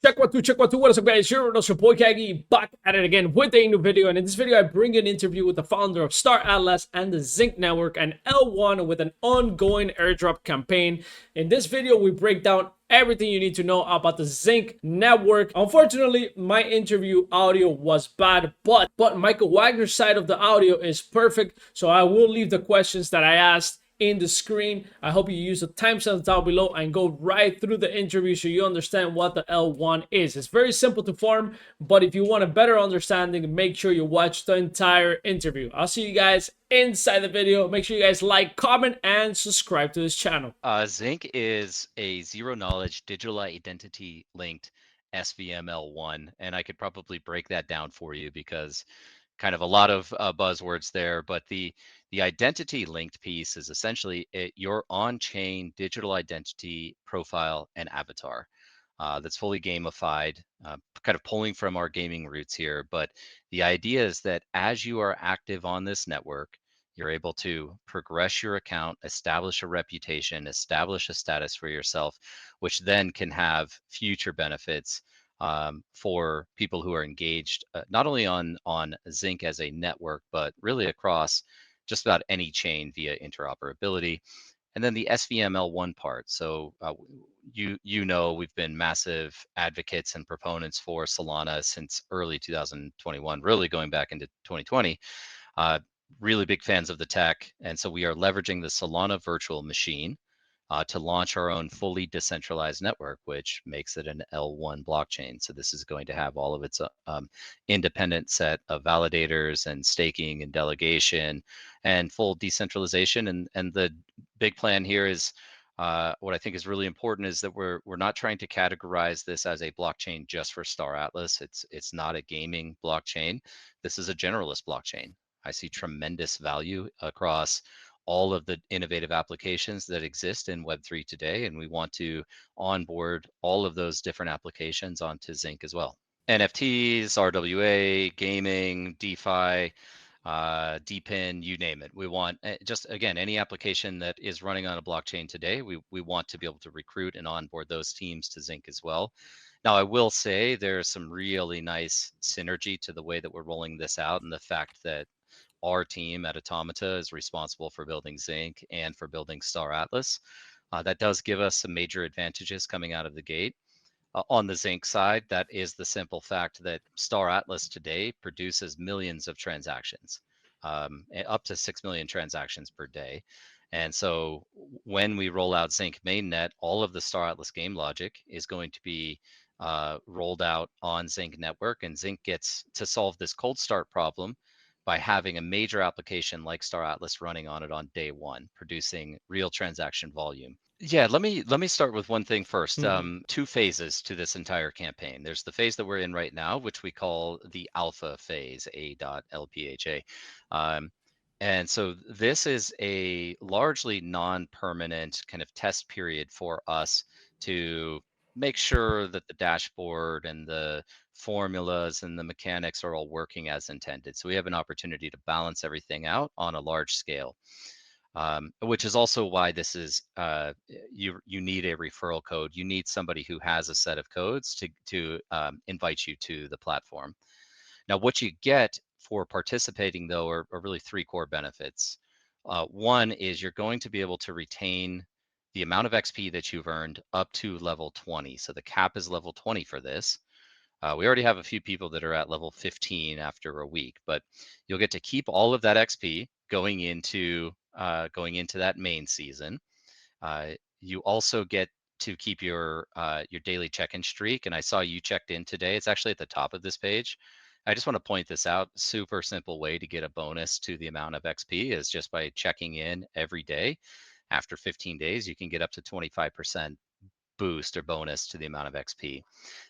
Check one, two. What is up, guys? Here with your boy Kagi, back at it again with a new video. And in this video, I bring an interview with the founder of Star Atlas and the Zink Network and L1 with an ongoing airdrop campaign. In this video, we break down everything you need to know about the Zink Network. Unfortunately, my interview audio was bad, but Michael Wagner's side of the audio is perfect. So I will leave the questions that I asked in the screen. I hope you use the timestamps down below and go right through the interview so you understand what the L1 is. It's very simple to form, but if you want a better understanding, make sure you watch the entire interview. I'll see you guys inside the video. Make sure you guys like, comment, and subscribe to this channel. Zink is a zero-knowledge digital identity linked SVM L1, and I could probably break that down for you because kind of a lot of buzzwords there, but the identity linked piece is essentially your on-chain digital identity profile and avatar that's fully gamified, kind of pulling from our gaming roots here. But the idea is that as you are active on this network, you're able to progress your account, establish a reputation, establish a status for yourself, which then can have future benefits for people who are engaged not only on Zink as a network, but really across just about any chain via interoperability. And then the SVML1 part. So you know we've been massive advocates and proponents for Solana since early 2021, really going back into 2020. Really big fans of the tech, and so we are leveraging the Solana virtual machine to launch our own fully decentralized network, which makes it an L1 blockchain. So this is going to have all of its independent set of validators and staking and delegation and full decentralization. And the big plan here is what I think is really important is that we're not trying to categorize this as a blockchain just for Star Atlas. It's not a gaming blockchain. This is a generalist blockchain. I see tremendous value across all of the innovative applications that exist in Web3 today, and we want to onboard all of those different applications onto Zink as well. NFTs, RWA, gaming, DeFi, DPIN, you name it. We want just, again, any application that is running on a blockchain today, we want to be able to recruit and onboard those teams to Zink as well. Now, I will say there's some really nice synergy to the way that we're rolling this out, and the fact that our team at Automata is responsible for building Zink and for building Star Atlas. That does give us some major advantages coming out of the gate. On the Zink side, that is the simple fact that Star Atlas today produces millions of transactions, up to 6 million transactions per day. And so when we roll out Zink mainnet, all of the Star Atlas game logic is going to be rolled out on Zink Network, and Zink gets to solve this cold start problem by having a major application like Star Atlas running on it on day one, producing real transaction volume. Yeah, let me start with one thing first. Two phases to this entire campaign. There's the phase that we're in right now, which we call the alpha phase, A.LPHA. And so this is a largely non-permanent kind of test period for us to make sure that the dashboard and the formulas and the mechanics are all working as intended. So we have an opportunity to balance everything out on a large scale, which is also why this is you need a referral code. You need somebody who has a set of codes to invite you to the platform. Now, what you get for participating, though, are really three core benefits. One is you're going to be able to retain the amount of XP that you've earned up to level 20. So the cap is level 20 for this. We already have a few people that are at level 15 after a week, but you'll get to keep all of that XP going into that main season. You also get to keep your daily check-in streak, and I saw you checked in today. It's actually at the top of this page. I just want to point this out. Super simple way to get a bonus to the amount of XP is just by checking in every day. After 15 days, you can get up to 25% boost or bonus to the amount of XP.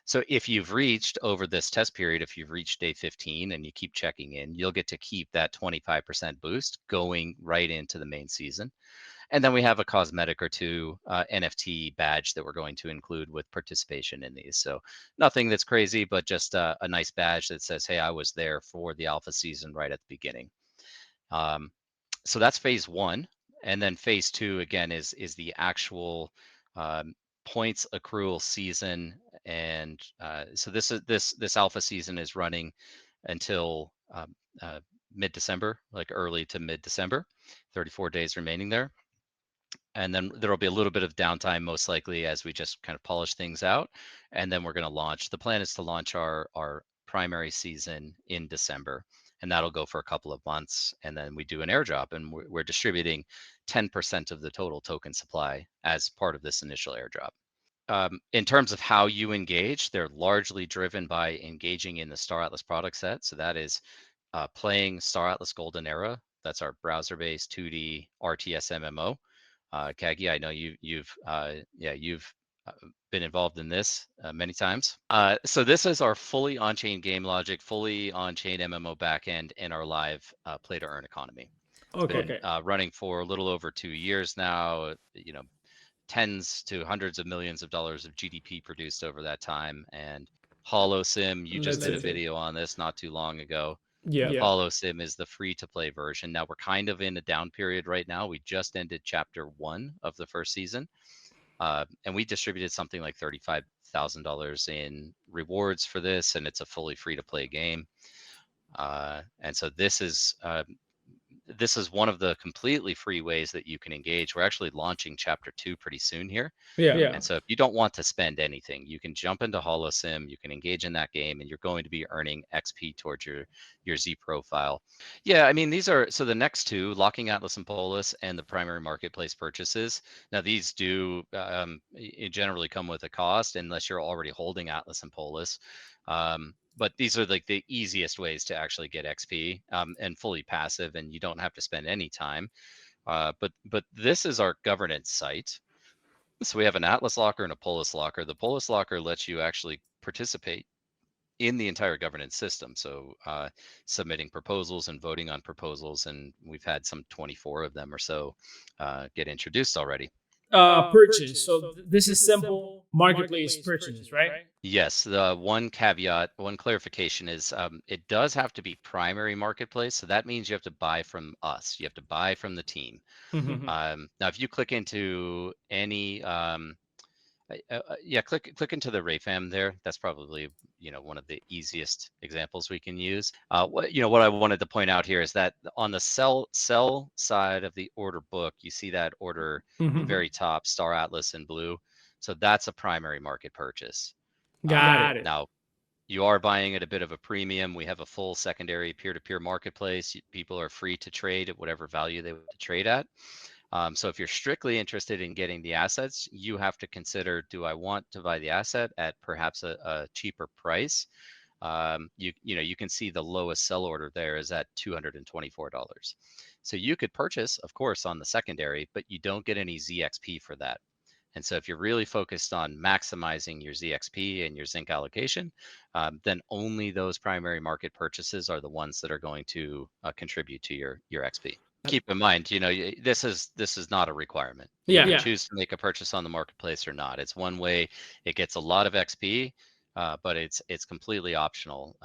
So if you've reached over this test period, if you've reached day 15 and you keep checking in, you'll get to keep that 25% boost going right into the main season. And then we have a cosmetic or two NFT badge that we're going to include with participation in these. So nothing that's crazy, but just a nice badge that says, hey, I was there for the alpha season right at the beginning. So that's phase one. And then phase two, again, is the actual points accrual season, and so this alpha season is running until mid-December, like early to mid-December, 34 days remaining there. And then there'll be a little bit of downtime, most likely, as we just kind of polish things out. And then we're going to launch. The plan is to launch our primary season in December, and that'll go for a couple of months. And then we do an airdrop, and we're distributing 10% of the total token supply as part of this initial airdrop. In terms of how you engage, they're largely driven by engaging in the Star Atlas product set. So that is playing Star Atlas Golden Era. That's our browser-based 2D RTS MMO. Kagi, I know you've been involved in this many times. So this is our fully on-chain game logic, fully on-chain MMO backend, and our live play-to-earn economy. It's been running for a little over 2 years now. Tens to hundreds of millions of dollars of GDP produced over that time. And HoloSim, you just did a video on this not too long ago. Yeah. HoloSim is the free-to-play version. Now we're kind of in a down period right now. We just ended chapter 1 of the first season, and we distributed something like $35,000 in rewards for this, and it's a fully free-to-play game. And so this is one of the completely free ways that you can engage. We're actually launching chapter 2 pretty soon here. Yeah. And so if you don't want to spend anything, you can jump into HoloSim, you can engage in that game, and you're going to be earning XP towards your Z profile. Yeah, I mean, these are, so the next two, locking Atlas and Polis and the primary marketplace purchases. Now these do generally come with a cost unless you're already holding Atlas and Polis. But these are like the easiest ways to actually get XP and fully passive, and you don't have to spend any time. But this is our governance site. So we have an Atlas locker and a Polis locker. The Polis locker lets you actually participate in the entire governance system. So submitting proposals and voting on proposals, and we've had some 24 of them or so get introduced already. Purchase. So this is simple marketplace purchase, right? Yes. The one caveat, one clarification is it does have to be primary marketplace. So that means you have to buy from us. You have to buy from the team. Now, if you click into any, click into the Rayfam there. That's probably one of the easiest examples we can use. What I wanted to point out here is that on the sell side of the order book, you see that order at the very top, Star Atlas in blue. So that's a primary market purchase. Got it. Now, you are buying at a bit of a premium. We have a full secondary peer-to-peer marketplace. People are free to trade at whatever value they want to trade at. So if you're strictly interested in getting the assets, you have to consider, do I want to buy the asset at perhaps a cheaper price? You can see the lowest sell order there is at $224. So you could purchase, of course, on the secondary, but you don't get any ZXP for that. And so if you're really focused on maximizing your ZXP and your Zink allocation, then only those primary market purchases are the ones that are going to contribute to your XP. Keep in mind, this is not a requirement. You can choose to make a purchase on the marketplace or not. It's one way. It gets a lot of XP, but it's completely optional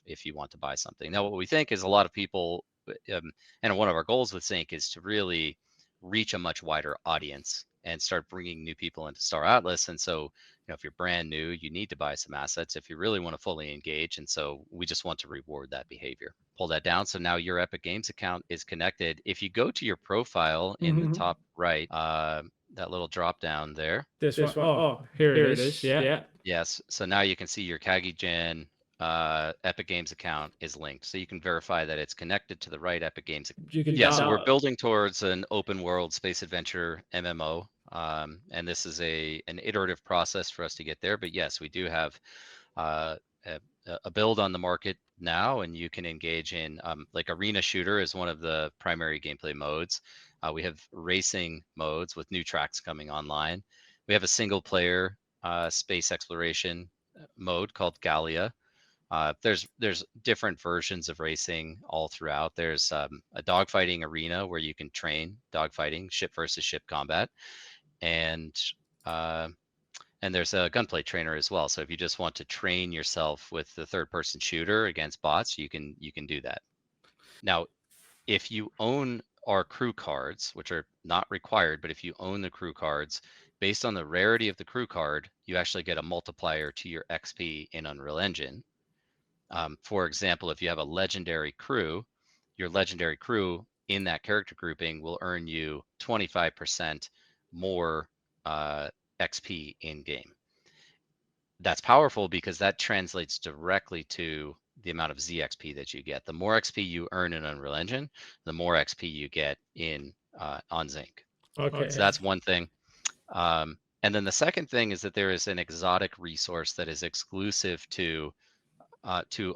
if you want to buy something. Now, what we think is a lot of people, and one of our goals with Zink is to really reach a much wider audience and start bringing new people into Star Atlas. And so, if you're brand new, you need to buy some assets if you really want to fully engage. And so we just want to reward that behavior. Pull that down. So now your Epic Games account is connected. If you go to your profile in the top right, that little drop down there. This one. Oh, here it is. Yeah. Yes. So now you can see your CAGYJAN Epic Games account is linked, so you can verify that it's connected to the right Epic Games. So we're building towards an open world space adventure MMO, and this is an iterative process for us to get there. But yes, we do have a build on the market now, and you can engage in like arena shooter is one of the primary gameplay modes. We have racing modes with new tracks coming online. We have a single player space exploration mode called Gallia. There's different versions of racing all throughout. There's a dogfighting arena where you can train dogfighting, ship versus ship combat, and there's a gunplay trainer as well. So if you just want to train yourself with the third-person shooter against bots, you can do that. Now, if you own our crew cards, which are not required, but if you own the crew cards, based on the rarity of the crew card, you actually get a multiplier to your XP in Unreal Engine. For example, if you have a legendary crew, your legendary crew in that character grouping will earn you 25% more XP in game. That's powerful because that translates directly to the amount of ZXP that you get. The more XP you earn in Unreal Engine, the more XP you get in on Zink. Okay. So that's one thing. And then the second thing is that there is an exotic resource that is exclusive to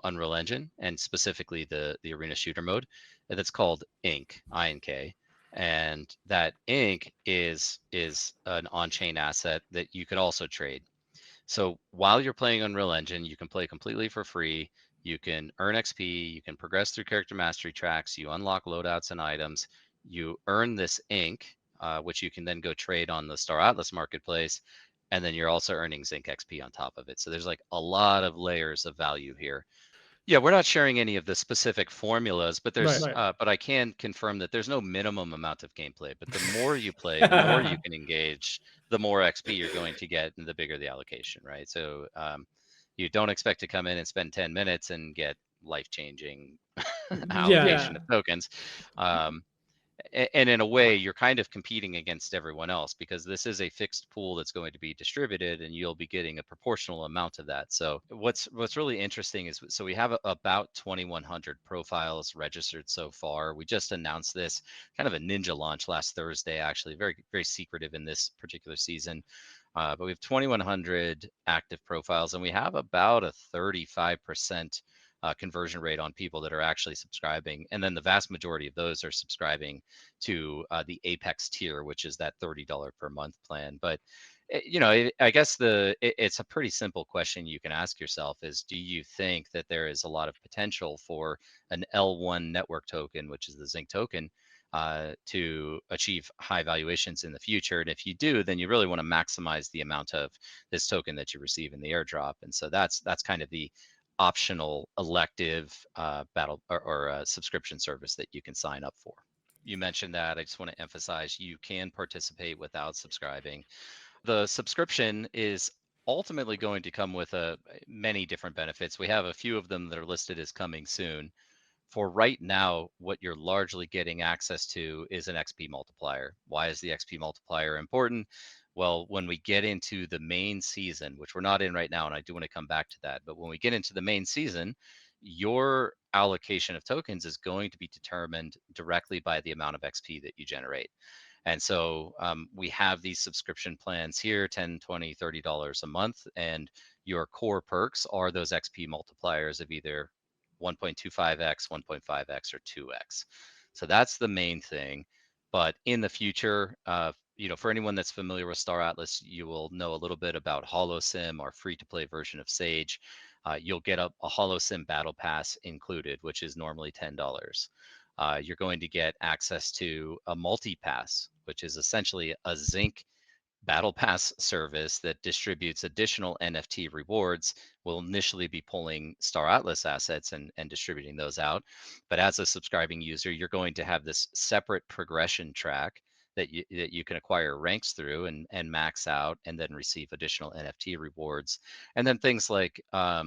Unreal Engine and specifically the arena shooter mode. And that's called Ink, INK. And that Ink is an on-chain asset that you could also trade. So while you're playing Unreal Engine, you can play completely for free. You can earn XP, you can progress through character mastery tracks, you unlock loadouts and items, you earn this ink, which you can then go trade on the Star Atlas marketplace, and then you're also earning Zink XP on top of it. So there's like a lot of layers of value here. Yeah, we're not sharing any of the specific formulas, but there's but I can confirm that there's no minimum amount of gameplay. But the more you play, the more you can engage, the more XP you're going to get, and the bigger the allocation, right? So you don't expect to come in and spend 10 minutes and get life-changing allocation of tokens. And in a way, you're kind of competing against everyone else because this is a fixed pool that's going to be distributed, and you'll be getting a proportional amount of that. So what's really interesting is, so we have about 2,100 profiles registered so far. We just announced this kind of a ninja launch last Thursday, actually, very very secretive in this particular season. But we have 2,100 active profiles, and we have about a 35% conversion rate on people that are actually subscribing. And then the vast majority of those are subscribing to the Apex tier, which is that $30 per month plan. But I guess it's a pretty simple question you can ask yourself is, do you think that there is a lot of potential for an L1 network token, which is the Zink token, to achieve high valuations in the future? And if you do, then you really want to maximize the amount of this token that you receive in the airdrop. And so that's kind of the optional elective battle or subscription service that you can sign up for. You mentioned that. I just want to emphasize you can participate without subscribing. The subscription is ultimately going to come with many different benefits. We have a few of them that are listed as coming soon. For right now, what you're largely getting access to is an XP multiplier. Why is the XP multiplier important? Well, when we get into the main season, which we're not in right now, and I do want to come back to that, but when we get into the main season, your allocation of tokens is going to be determined directly by the amount of XP that you generate. And so we have these subscription plans here, $10, $20, $30 a month, and your core perks are those XP multipliers of either 1.25x, 1.5x, or 2x. So that's the main thing. But in the future, for anyone that's familiar with Star Atlas, you will know a little bit about HoloSim, our free-to-play version of Sage. You'll get a HoloSim Battle Pass included, which is normally $10. You're going to get access to a multi-pass, which is essentially a Zink Battle Pass service that distributes additional NFT rewards. Will initially be pulling Star Atlas assets and distributing those out. But as a subscribing user, you're going to have this separate progression track that you can acquire ranks through and max out and then receive additional NFT rewards. And then things like a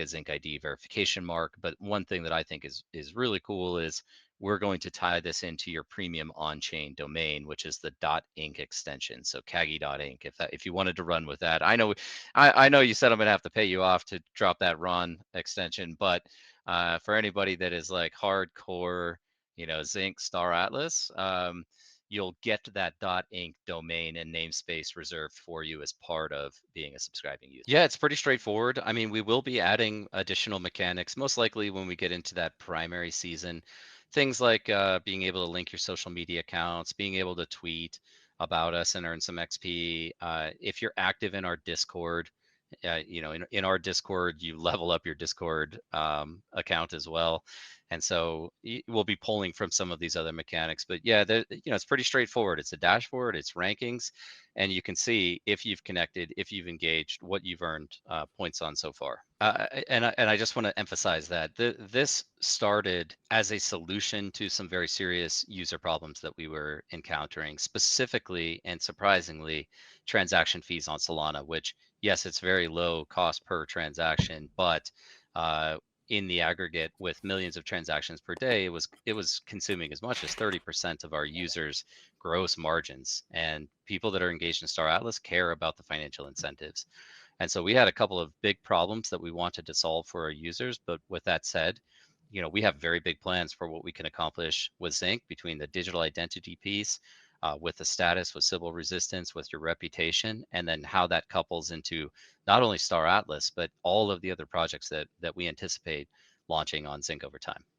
Zink ID verification mark. But one thing that I think is really cool is we're going to tie this into your premium on-chain domain, which is the .inc extension. So CAGY.inc. If you wanted to run with that, I know you said I'm gonna have to pay you off to drop that RON extension, but for anybody that is like hardcore, Zink Star Atlas, you'll get that .inc domain and namespace reserved for you as part of being a subscribing user. Yeah, it's pretty straightforward. I mean, we will be adding additional mechanics, most likely when we get into that primary season. Things like being able to link your social media accounts, being able to tweet about us and earn some XP. If you're active in our Discord, You know, in our Discord, you level up your Discord account as well. And so we'll be pulling from some of these other mechanics. But yeah, you know, it's pretty straightforward. It's a dashboard, it's rankings, and you can see if you've connected, if you've engaged, what you've earned points on so far. And I just want to emphasize that this started as a solution to some very serious user problems that we were encountering, specifically and surprisingly, transaction fees on Solana, which yes, it's very low cost per transaction, but in the aggregate, with millions of transactions per day, it was consuming as much as 30% of our users' gross margins. And people that are engaged in Star Atlas care about the financial incentives. And so we had a couple of big problems that we wanted to solve for our users. But with that said, you know, we have very big plans for what we can accomplish with Zink between the digital identity piece, with the status, with Sybil resistance, with your reputation, and then how that couples into not only Star Atlas, but all of the other projects that we anticipate launching on Zink over time.